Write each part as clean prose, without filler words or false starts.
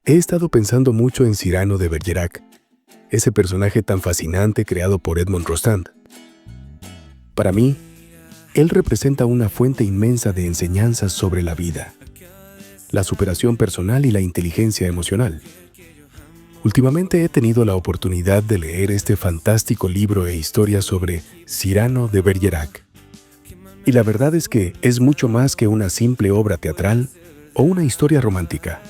He estado pensando mucho en Cyrano de Bergerac, ese personaje tan fascinante creado por Edmond Rostand. Para mí, él representa una fuente inmensa de enseñanzas sobre la vida, la superación personal y la inteligencia emocional. Últimamente he tenido la oportunidad de leer este fantástico libro e historia sobre Cyrano de Bergerac. Y la verdad es que es mucho más que una simple obra teatral o una historia romántica.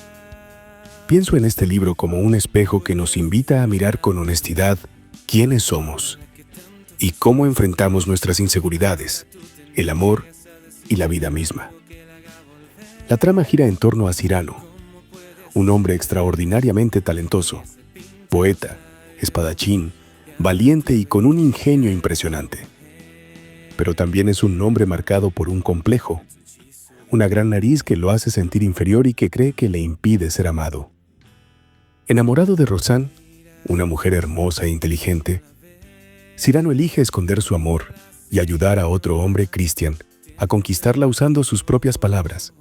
Pienso en este libro como un espejo que nos invita a mirar con honestidad quiénes somos y cómo enfrentamos nuestras inseguridades, el amor y la vida misma. La trama gira en torno a Cyrano, un hombre extraordinariamente talentoso, poeta, espadachín, valiente y con un ingenio impresionante. Pero también es un hombre marcado por un complejo, una gran nariz que lo hace sentir inferior y que cree que le impide ser amado. Enamorado de Roxane, una mujer hermosa e inteligente, Cyrano elige esconder su amor y ayudar a otro hombre, Christian, a conquistarla usando sus propias palabras,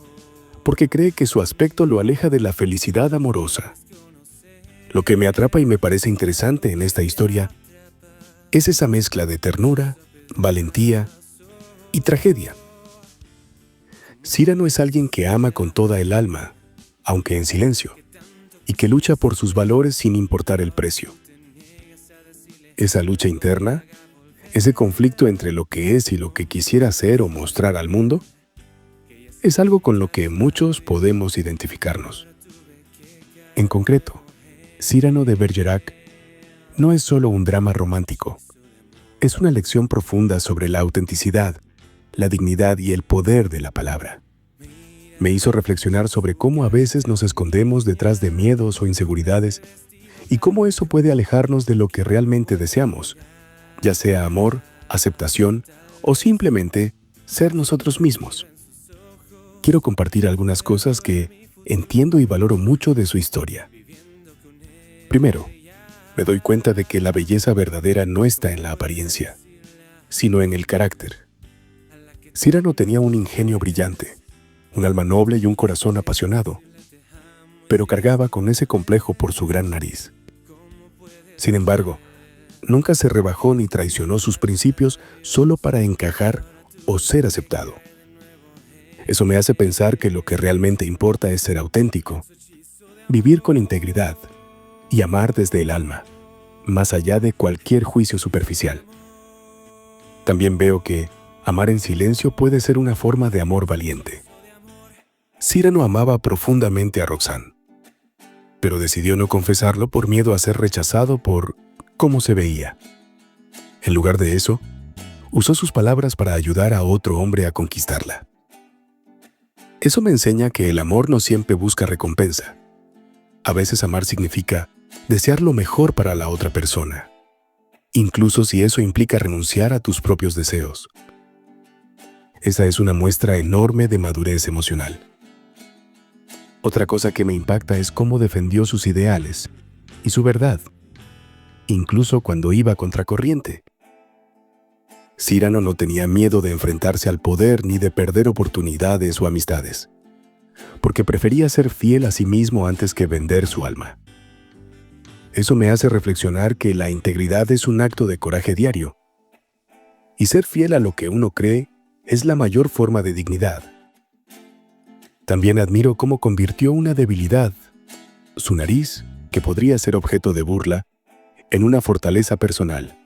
porque cree que su aspecto lo aleja de la felicidad amorosa. Lo que me atrapa y me parece interesante en esta historia es esa mezcla de ternura, valentía y tragedia. Cyrano es alguien que ama con toda el alma, aunque en silencio, y que lucha por sus valores sin importar el precio. Esa lucha interna, ese conflicto entre lo que es y lo que quisiera ser o mostrar al mundo, es algo con lo que muchos podemos identificarnos. En concreto, Cyrano de Bergerac no es solo un drama romántico, es una lección profunda sobre la autenticidad, la dignidad y el poder de la palabra. Me hizo reflexionar sobre cómo a veces nos escondemos detrás de miedos o inseguridades y cómo eso puede alejarnos de lo que realmente deseamos, ya sea amor, aceptación o simplemente ser nosotros mismos. Quiero compartir algunas cosas que entiendo y valoro mucho de su historia. Primero, me doy cuenta de que la belleza verdadera no está en la apariencia, sino en el carácter. Cyrano tenía un ingenio brillante, un alma noble y un corazón apasionado, pero cargaba con ese complejo por su gran nariz. Sin embargo, nunca se rebajó ni traicionó sus principios solo para encajar o ser aceptado. Eso me hace pensar que lo que realmente importa es ser auténtico, vivir con integridad y amar desde el alma, más allá de cualquier juicio superficial. También veo que amar en silencio puede ser una forma de amor valiente. Cyrano amaba profundamente a Roxane, pero decidió no confesarlo por miedo a ser rechazado por cómo se veía. En lugar de eso, usó sus palabras para ayudar a otro hombre a conquistarla. Eso me enseña que el amor no siempre busca recompensa. A veces amar significa desear lo mejor para la otra persona, incluso si eso implica renunciar a tus propios deseos. Esa es una muestra enorme de madurez emocional. Otra cosa que me impacta es cómo defendió sus ideales y su verdad, incluso cuando iba contracorriente. Cyrano no tenía miedo de enfrentarse al poder ni de perder oportunidades o amistades, porque prefería ser fiel a sí mismo antes que vender su alma. Eso me hace reflexionar que la integridad es un acto de coraje diario, y ser fiel a lo que uno cree es la mayor forma de dignidad. También admiro cómo convirtió una debilidad, su nariz, que podría ser objeto de burla, en una fortaleza personal.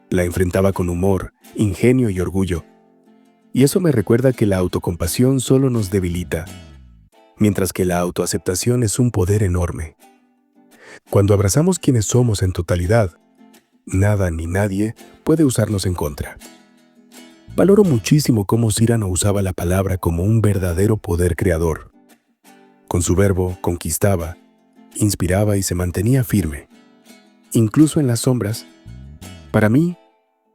La enfrentaba con humor, ingenio y orgullo. Y eso me recuerda que la autocompasión solo nos debilita, mientras que la autoaceptación es un poder enorme. Cuando abrazamos quienes somos en totalidad, nada ni nadie puede usarnos en contra. Valoro muchísimo cómo Cyrano usaba la palabra como un verdadero poder creador. Con su verbo conquistaba, inspiraba y se mantenía firme, incluso en las sombras. Para mí,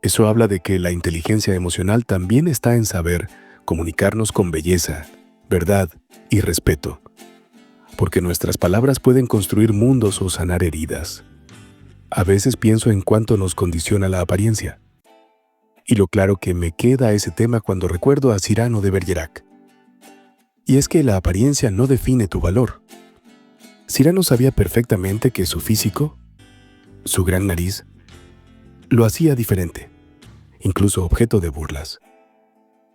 eso habla de que la inteligencia emocional también está en saber comunicarnos con belleza, verdad y respeto, porque nuestras palabras pueden construir mundos o sanar heridas. A veces pienso en cuánto nos condiciona la apariencia, y lo claro que me queda ese tema cuando recuerdo a Cyrano de Bergerac. Y es que la apariencia no define tu valor. Cyrano sabía perfectamente que su físico, su gran nariz, lo hacía diferente, incluso objeto de burlas.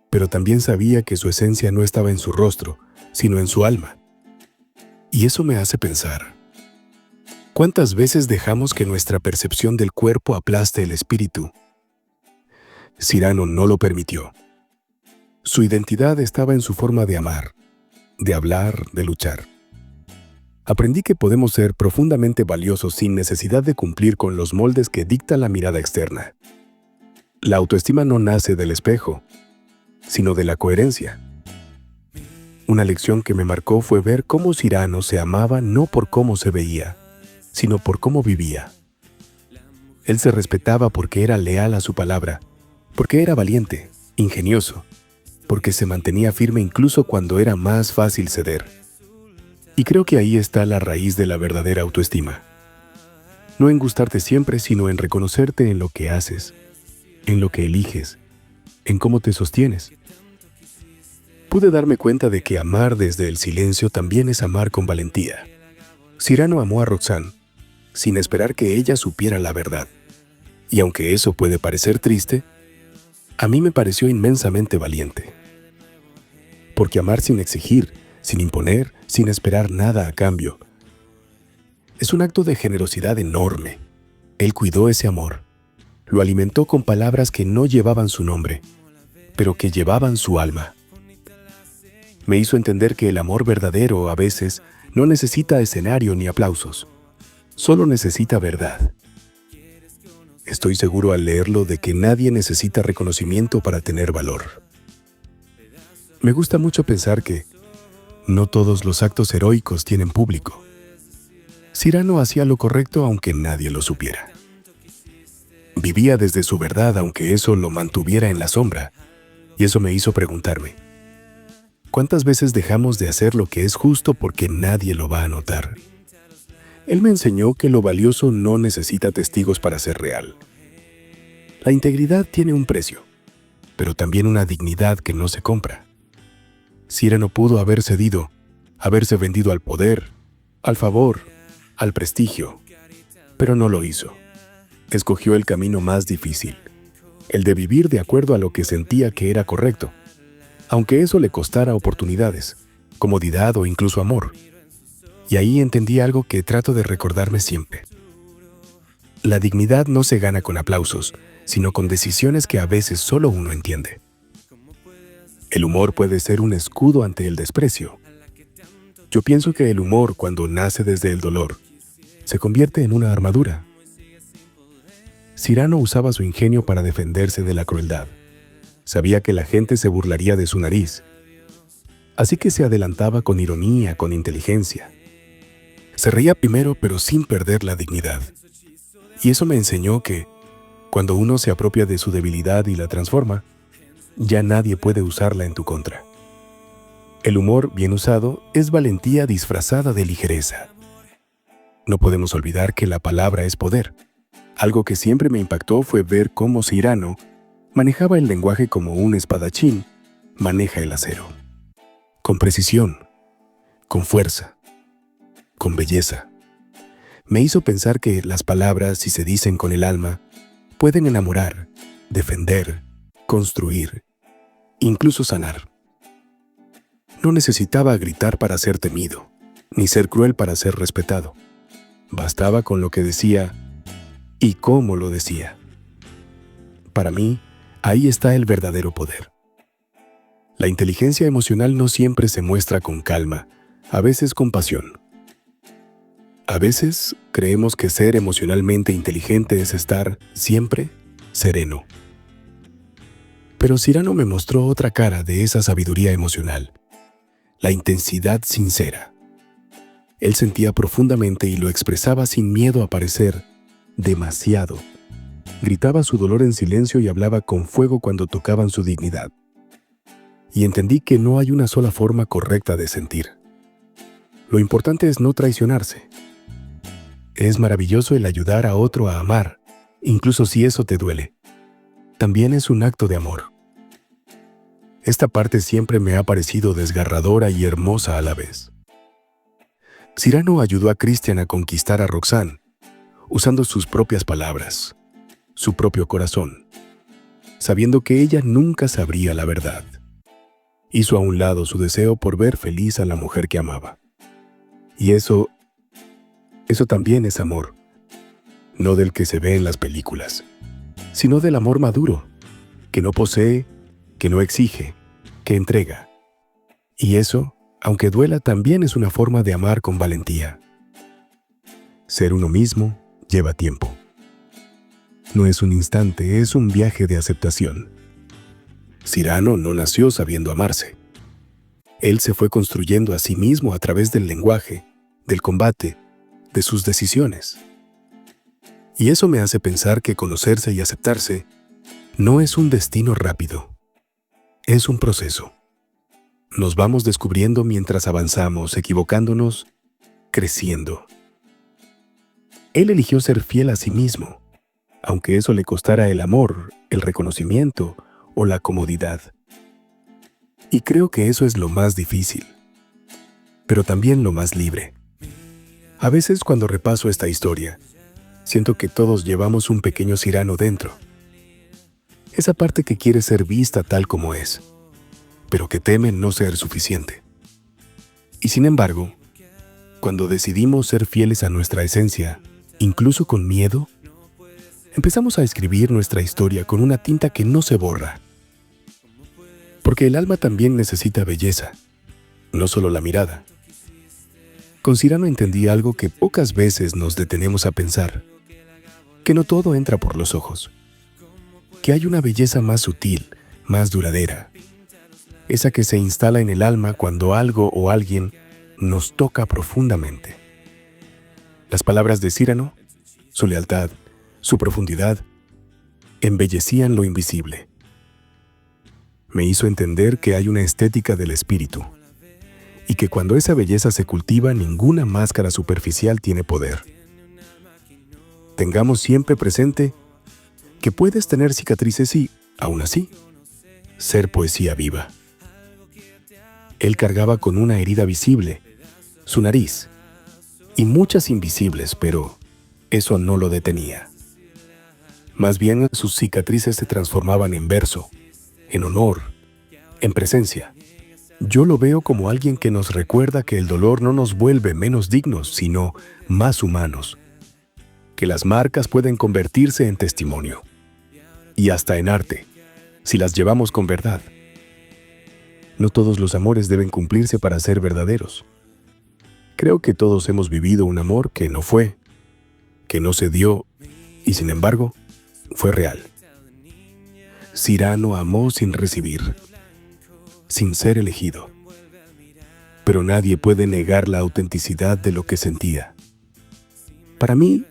Pero también sabía que su esencia no estaba en su rostro, sino en su alma. Y eso me hace pensar, ¿cuántas veces dejamos que nuestra percepción del cuerpo aplaste el espíritu? Cyrano no lo permitió. Su identidad estaba en su forma de amar, de hablar, de luchar. Aprendí que podemos ser profundamente valiosos sin necesidad de cumplir con los moldes que dicta la mirada externa. La autoestima no nace del espejo, sino de la coherencia. Una lección que me marcó fue ver cómo Cyrano se amaba no por cómo se veía, sino por cómo vivía. Él se respetaba porque era leal a su palabra, porque era valiente, ingenioso, porque se mantenía firme incluso cuando era más fácil ceder. Y creo que ahí está la raíz de la verdadera autoestima. No en gustarte siempre, sino en reconocerte en lo que haces, en lo que eliges, en cómo te sostienes. Pude darme cuenta de que amar desde el silencio también es amar con valentía. Cyrano amó a Roxane, sin esperar que ella supiera la verdad. Y aunque eso puede parecer triste, a mí me pareció inmensamente valiente. Porque amar sin exigir, sin imponer, sin esperar nada a cambio, es un acto de generosidad enorme. Él cuidó ese amor, lo alimentó con palabras que no llevaban su nombre, pero que llevaban su alma. Me hizo entender que el amor verdadero a veces no necesita escenario ni aplausos, solo necesita verdad. Estoy seguro al leerlo de que nadie necesita reconocimiento para tener valor. Me gusta mucho pensar que no todos los actos heroicos tienen público. Cyrano hacía lo correcto aunque nadie lo supiera. Vivía desde su verdad aunque eso lo mantuviera en la sombra, y eso me hizo preguntarme, ¿cuántas veces dejamos de hacer lo que es justo porque nadie lo va a notar? Él me enseñó que lo valioso no necesita testigos para ser real. La integridad tiene un precio, pero también una dignidad que no se compra. Cyrano pudo haber cedido, haberse vendido al poder, al favor, al prestigio, pero no lo hizo. Escogió el camino más difícil, el de vivir de acuerdo a lo que sentía que era correcto, aunque eso le costara oportunidades, comodidad o incluso amor. Y ahí entendí algo que trato de recordarme siempre. La dignidad no se gana con aplausos, sino con decisiones que a veces solo uno entiende. El humor puede ser un escudo ante el desprecio. Yo pienso que el humor, cuando nace desde el dolor, se convierte en una armadura. Cyrano usaba su ingenio para defenderse de la crueldad. Sabía que la gente se burlaría de su nariz, así que se adelantaba con ironía, con inteligencia. Se reía primero, pero sin perder la dignidad. Y eso me enseñó que, cuando uno se apropia de su debilidad y la transforma, ya nadie puede usarla en tu contra. El humor, bien usado, es valentía disfrazada de ligereza. No podemos olvidar que la palabra es poder. Algo que siempre me impactó fue ver cómo Cyrano manejaba el lenguaje como un espadachín maneja el acero. Con precisión, con fuerza, con belleza. Me hizo pensar que las palabras, si se dicen con el alma, pueden enamorar, defender, construir, incluso sanar. No necesitaba gritar para ser temido, ni ser cruel para ser respetado. Bastaba con lo que decía y cómo lo decía. Para mí, ahí está el verdadero poder. La inteligencia emocional no siempre se muestra con calma, a veces con pasión. A veces creemos que ser emocionalmente inteligente es estar siempre sereno. Pero Cyrano me mostró otra cara de esa sabiduría emocional, la intensidad sincera. Él sentía profundamente y lo expresaba sin miedo a parecer demasiado. Gritaba su dolor en silencio y hablaba con fuego cuando tocaban su dignidad. Y entendí que no hay una sola forma correcta de sentir. Lo importante es no traicionarse. Es maravilloso el ayudar a otro a amar, incluso si eso te duele. También es un acto de amor. Esta parte siempre me ha parecido desgarradora y hermosa a la vez. Cyrano ayudó a Christian a conquistar a Roxanne, usando sus propias palabras, su propio corazón, sabiendo que ella nunca sabría la verdad. Hizo a un lado su deseo por ver feliz a la mujer que amaba. Y eso también es amor, no del que se ve en las películas, sino del amor maduro, que no posee, que no exige, que entrega. Y eso, aunque duela, también es una forma de amar con valentía. Ser uno mismo lleva tiempo. No es un instante, es un viaje de aceptación. Cyrano no nació sabiendo amarse. Él se fue construyendo a sí mismo a través del lenguaje, del combate, de sus decisiones. Y eso me hace pensar que conocerse y aceptarse no es un destino rápido, es un proceso. Nos vamos descubriendo mientras avanzamos, equivocándonos, creciendo. Él eligió ser fiel a sí mismo, aunque eso le costara el amor, el reconocimiento o la comodidad. Y creo que eso es lo más difícil, pero también lo más libre. A veces cuando repaso esta historia, siento que todos llevamos un pequeño Cyrano dentro. Esa parte que quiere ser vista tal como es, pero que teme no ser suficiente. Y sin embargo, cuando decidimos ser fieles a nuestra esencia, incluso con miedo, empezamos a escribir nuestra historia con una tinta que no se borra. Porque el alma también necesita belleza, no solo la mirada. Con Cyrano entendí algo que pocas veces nos detenemos a pensar, que no todo entra por los ojos, que hay una belleza más sutil, más duradera, esa que se instala en el alma cuando algo o alguien nos toca profundamente. Las palabras de Cyrano, su lealtad, su profundidad, embellecían lo invisible. Me hizo entender que hay una estética del espíritu, y que cuando esa belleza se cultiva, ninguna máscara superficial tiene poder. Tengamos siempre presente que puedes tener cicatrices y, aún así, ser poesía viva. Él cargaba con una herida visible, su nariz, y muchas invisibles, pero eso no lo detenía. Más bien, sus cicatrices se transformaban en verso, en honor, en presencia. Yo lo veo como alguien que nos recuerda que el dolor no nos vuelve menos dignos, sino más humanos. Que las marcas pueden convertirse en testimonio. Y hasta en arte, si las llevamos con verdad. No todos los amores deben cumplirse para ser verdaderos. Creo que todos hemos vivido un amor que no fue, que no se dio, y sin embargo, fue real. Cyrano amó sin recibir, sin ser elegido. Pero nadie puede negar la autenticidad de lo que sentía. Para mí,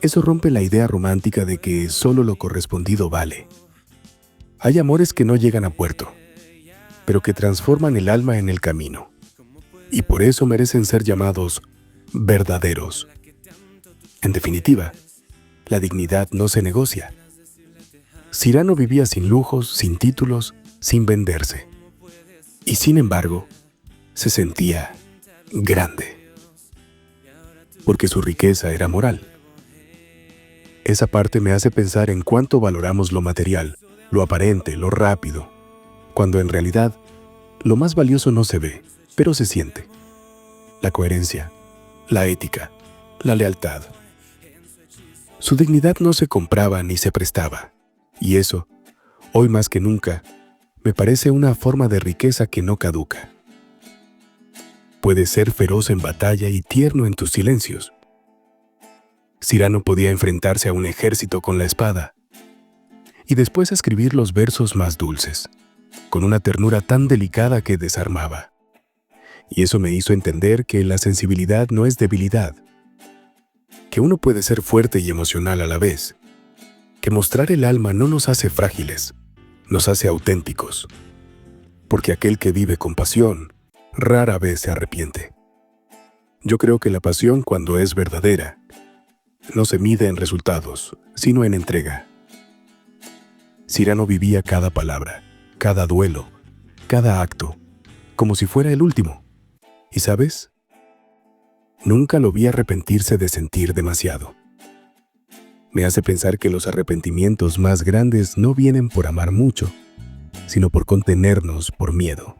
eso rompe la idea romántica de que solo lo correspondido vale. Hay amores que no llegan a puerto, pero que transforman el alma en el camino. Y por eso merecen ser llamados verdaderos. En definitiva, la dignidad no se negocia. Cyrano vivía sin lujos, sin títulos, sin venderse. Y sin embargo, se sentía grande. Porque su riqueza era moral. Esa parte me hace pensar en cuánto valoramos lo material, lo aparente, lo rápido, cuando en realidad lo más valioso no se ve, pero se siente. La coherencia, la ética, la lealtad. Su dignidad no se compraba ni se prestaba, y eso, hoy más que nunca, me parece una forma de riqueza que no caduca. Puedes ser feroz en batalla y tierno en tus silencios. Cyrano podía enfrentarse a un ejército con la espada y después escribir los versos más dulces, con una ternura tan delicada que desarmaba. Y eso me hizo entender que la sensibilidad no es debilidad, que uno puede ser fuerte y emocional a la vez, que mostrar el alma no nos hace frágiles, nos hace auténticos, porque aquel que vive con pasión rara vez se arrepiente. Yo creo que la pasión, cuando es verdadera, no se mide en resultados, sino en entrega. Cyrano vivía cada palabra, cada duelo, cada acto, como si fuera el último. ¿Y sabes? Nunca lo vi arrepentirse de sentir demasiado. Me hace pensar que los arrepentimientos más grandes no vienen por amar mucho, sino por contenernos por miedo.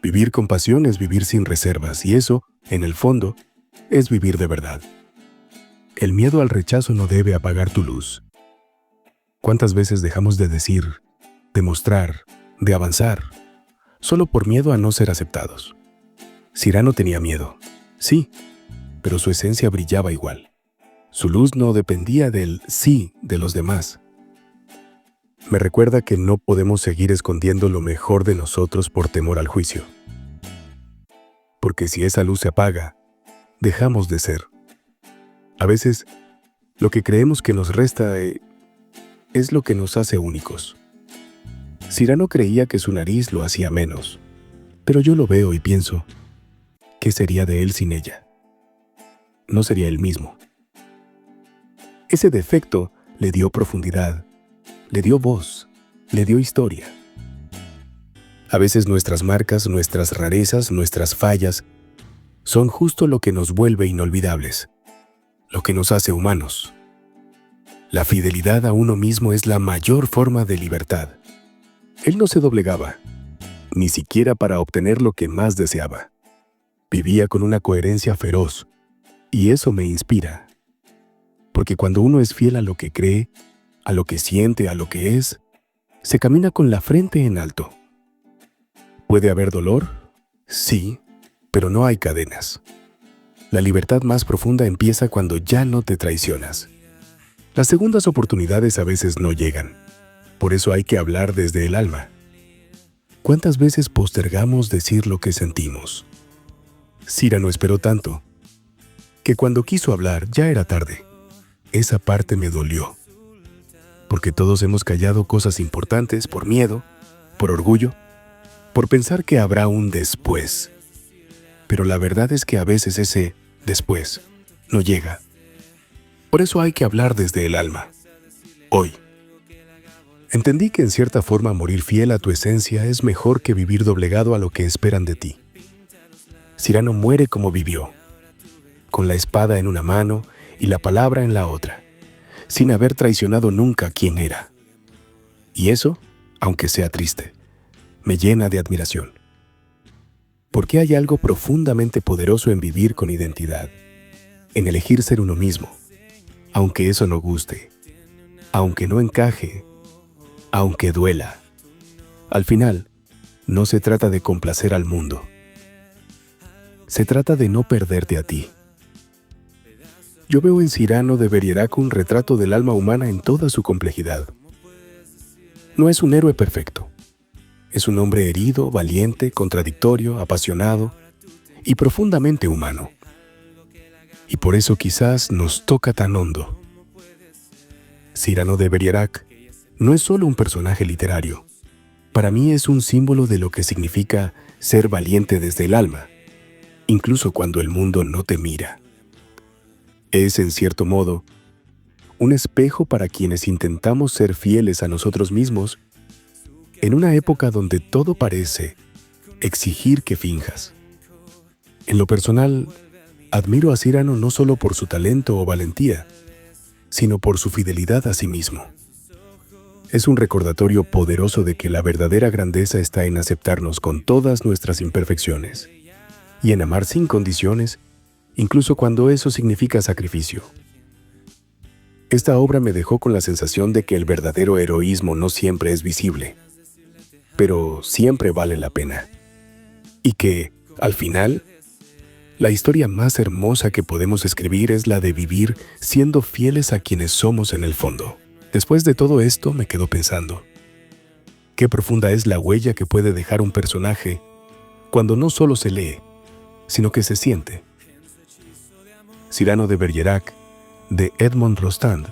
Vivir con pasión es vivir sin reservas, y eso, en el fondo, es vivir de verdad. El miedo al rechazo no debe apagar tu luz. ¿Cuántas veces dejamos de decir, de mostrar, de avanzar, solo por miedo a no ser aceptados? Cyrano tenía miedo, sí, pero su esencia brillaba igual. Su luz no dependía del sí de los demás. Me recuerda que no podemos seguir escondiendo lo mejor de nosotros por temor al juicio. Porque si esa luz se apaga, dejamos de ser. A veces, lo que creemos que nos resta es lo que nos hace únicos. Cyrano creía que su nariz lo hacía menos, pero yo lo veo y pienso, ¿qué sería de él sin ella? No sería él mismo. Ese defecto le dio profundidad, le dio voz, le dio historia. A veces nuestras marcas, nuestras rarezas, nuestras fallas, son justo lo que nos vuelve inolvidables, lo que nos hace humanos. La fidelidad a uno mismo es la mayor forma de libertad. Él no se doblegaba, ni siquiera para obtener lo que más deseaba. Vivía con una coherencia feroz, y eso me inspira. Porque cuando uno es fiel a lo que cree, a lo que siente, a lo que es, se camina con la frente en alto. ¿Puede haber dolor? Sí, pero no hay cadenas. La libertad más profunda empieza cuando ya no te traicionas. Las segundas oportunidades a veces no llegan. Por eso hay que hablar desde el alma. ¿Cuántas veces postergamos decir lo que sentimos? Cyrano esperó tanto, que cuando quiso hablar ya era tarde. Esa parte me dolió. Porque todos hemos callado cosas importantes por miedo, por orgullo, por pensar que habrá un después. Pero la verdad es que a veces ese después no llega. Por eso hay que hablar desde el alma. Hoy. Entendí que en cierta forma morir fiel a tu esencia es mejor que vivir doblegado a lo que esperan de ti. Cyrano muere como vivió, con la espada en una mano y la palabra en la otra, sin haber traicionado nunca quién era. Y eso, aunque sea triste, me llena de admiración. Porque hay algo profundamente poderoso en vivir con identidad, en elegir ser uno mismo, aunque eso no guste, aunque no encaje, aunque duela. Al final, no se trata de complacer al mundo. Se trata de no perderte a ti. Yo veo en Cyrano de Bergerac un retrato del alma humana en toda su complejidad. No es un héroe perfecto. Es un hombre herido, valiente, contradictorio, apasionado y profundamente humano. Y por eso quizás nos toca tan hondo. Cyrano de Bergerac no es solo un personaje literario. Para mí es un símbolo de lo que significa ser valiente desde el alma, incluso cuando el mundo no te mira. Es, en cierto modo, un espejo para quienes intentamos ser fieles a nosotros mismos en una época donde todo parece exigir que finjas. En lo personal, admiro a Cyrano no solo por su talento o valentía, sino por su fidelidad a sí mismo. Es un recordatorio poderoso de que la verdadera grandeza está en aceptarnos con todas nuestras imperfecciones y en amar sin condiciones, incluso cuando eso significa sacrificio. Esta obra me dejó con la sensación de que el verdadero heroísmo no siempre es visible, pero siempre vale la pena. Y que, al final, la historia más hermosa que podemos escribir es la de vivir siendo fieles a quienes somos en el fondo. Después de todo esto me quedo pensando, qué profunda es la huella que puede dejar un personaje cuando no solo se lee, sino que se siente. Cyrano de Bergerac, de Edmond Rostand,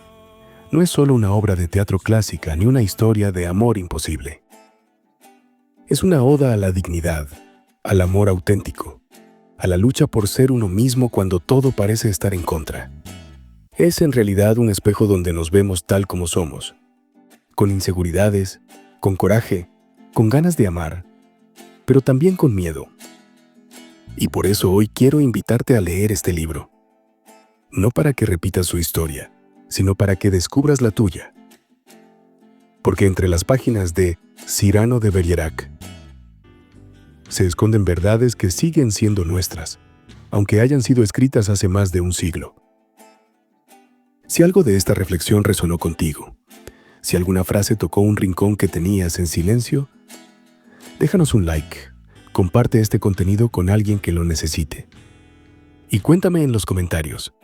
no es solo una obra de teatro clásica ni una historia de amor imposible. Es una oda a la dignidad, al amor auténtico, a la lucha por ser uno mismo cuando todo parece estar en contra. Es en realidad un espejo donde nos vemos tal como somos, con inseguridades, con coraje, con ganas de amar, pero también con miedo. Y por eso hoy quiero invitarte a leer este libro. No para que repitas su historia, sino para que descubras la tuya. Porque entre las páginas de Cyrano de Bergerac se esconden verdades que siguen siendo nuestras, aunque hayan sido escritas hace más de un siglo. Si algo de esta reflexión resonó contigo, si alguna frase tocó un rincón que tenías en silencio, déjanos un like, comparte este contenido con alguien que lo necesite. Y cuéntame en los comentarios,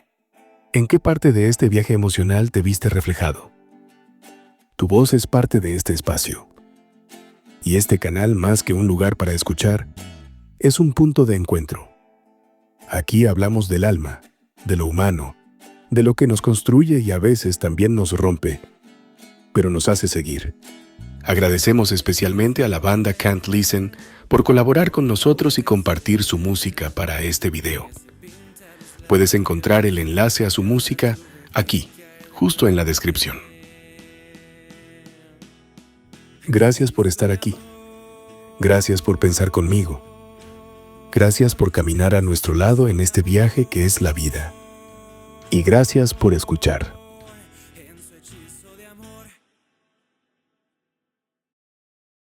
¿en qué parte de este viaje emocional te viste reflejado? Tu voz es parte de este espacio. Y este canal, más que un lugar para escuchar, es un punto de encuentro. Aquí hablamos del alma, de lo humano, de lo que nos construye y a veces también nos rompe, pero nos hace seguir. Agradecemos especialmente a la banda Can't Listen por colaborar con nosotros y compartir su música para este video. Puedes encontrar el enlace a su música aquí, justo en la descripción. Gracias por estar aquí. Gracias por pensar conmigo. Gracias por caminar a nuestro lado en este viaje que es la vida. Y gracias por escuchar.